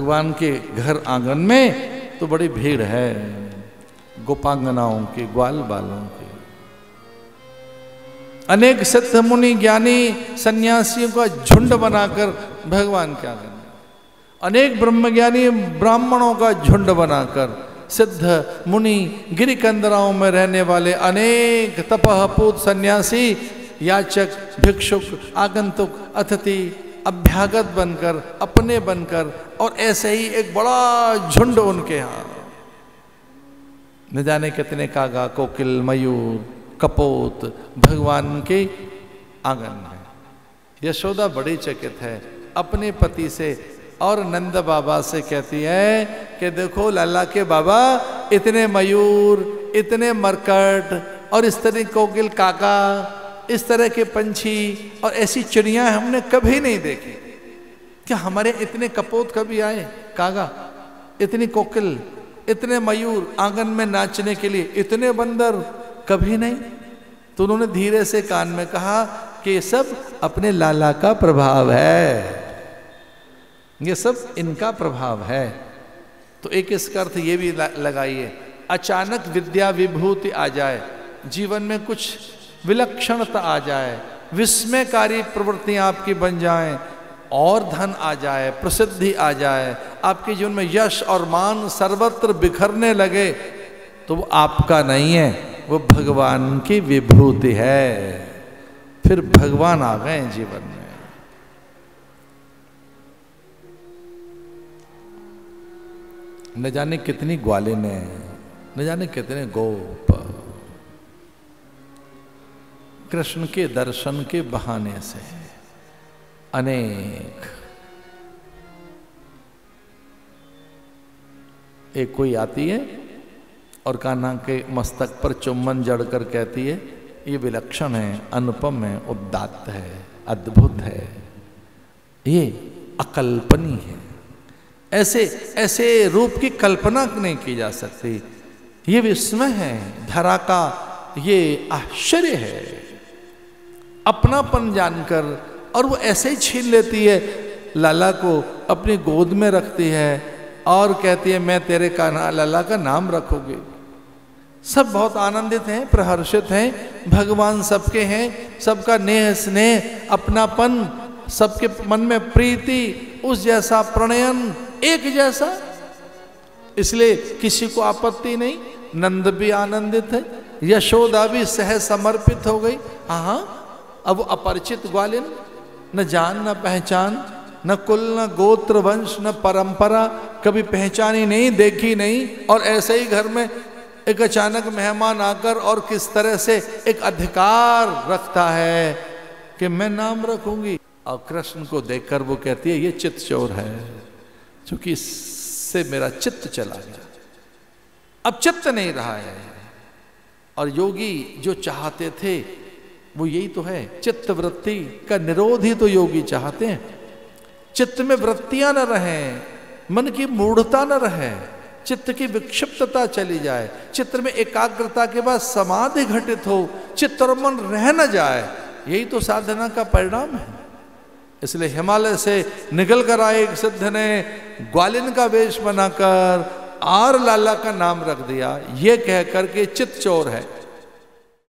भगवान के घर आंगन में तो बड़ी भीड़ है, गोपांगनाओं की, ग्वाल बालों की। अनेक सिद्ध मुनि ज्ञानी सन्यासियों का झुंड बनाकर भगवान के आंगन में, अनेक ब्रह्मज्ञानी ब्राह्मणों का झुंड बनाकर, सिद्ध मुनि गिरिकंदराओं में रहने वाले अनेक तपहपूत सन्यासी, याचक, भिक्षुक, आगंतुक, अतिथि, अभ्यागत बनकर, अपने बनकर, और ऐसे ही एक बड़ा झुंड उनके यहाँ। न जाने कितने कागा, कोकिल, मयूर, कपोत भगवान के आंगन में। यशोदा बड़ी चकित है अपने पति से और नंद बाबा से कहती है कि देखो लाला के बाबा, इतने मयूर, इतने मरकट और इस तरह कोकिल, काका, इस तरह के पंछी और ऐसी चिड़िया हमने कभी नहीं देखी। क्या हमारे इतने कपोत कभी आए, कागा, इतनी कोकिल, इतने मयूर आंगन में नाचने के लिए, इतने बंदर कभी नहीं। तो उन्होंने धीरे से कान में कहा कि ये सब अपने लाला का प्रभाव है, ये सब इनका प्रभाव है। तो एक इसका अर्थ ये भी लगाइए, अचानक विद्या विभूति आ जाए, जीवन में कुछ विलक्षणता आ जाए, विस्मयकारी प्रवृत्तियां आपकी बन जाएं, और धन आ जाए, प्रसिद्धि आ जाए, आपके जीवन में यश और मान सर्वत्र बिखरने लगे, तो वो आपका नहीं है, वो भगवान की विभूति है। फिर भगवान आ गए जीवन में। न जाने कितनी ग्वालिनें, न जाने कितने गोप कृष्ण के दर्शन के बहाने से अनेक। एक कोई आती है और कान्हा के मस्तक पर चुम्बन जड़कर कहती है, ये विलक्षण है, अनुपम है, उदात्त है, अद्भुत है, ये अकल्पनीय है, ऐसे ऐसे रूप की कल्पना नहीं की जा सकती, ये विस्मय है, धरा का ये आश्चर्य है। अपनापन जानकर, और वो ऐसे ही छीन लेती है, लाला को अपनी गोद में रखती है और कहती है मैं तेरे का लाला का नाम रखूंगी। सब बहुत आनंदित हैं, प्रहर्षित हैं, भगवान सबके हैं, सबका नेह स्नेह, अपनापन, सबके मन में प्रीति, उस जैसा प्रणयन, एक जैसा, इसलिए किसी को आपत्ति नहीं। नंद भी आनंदित है, यशोदा भी सह समर्पित हो गई। हाँ, अब अपरिचित ग्वालिन, न जान न पहचान, न कुल न गोत्र वंश न परंपरा, कभी पहचानी नहीं, देखी नहीं, और ऐसे ही घर में एक अचानक मेहमान आकर और किस तरह से एक अधिकार रखता है कि मैं नाम रखूंगी। और कृष्ण को देखकर वो कहती है ये चित्त चोर है, क्योंकि इससे मेरा चित्त चला गया, अब चित्त नहीं रहा है। और योगी जो चाहते थे वो यही तो है, चित्त वृत्ति का निरोध ही तो योगी चाहते हैं। चित्त में वृत्तियां न रहें, मन की मूढ़ता न रहे, चित्त की विक्षिप्तता चली जाए, चित्त में एकाग्रता के बाद समाधि घटित हो, चित्त और मन रह न जाए, यही तो साधना का परिणाम है। इसलिए हिमालय से निकल कर आए एक सिद्ध ने ग्वालिन का वेश बनाकर और लाला का नाम रख दिया, ये कह करके चित्त चोर है।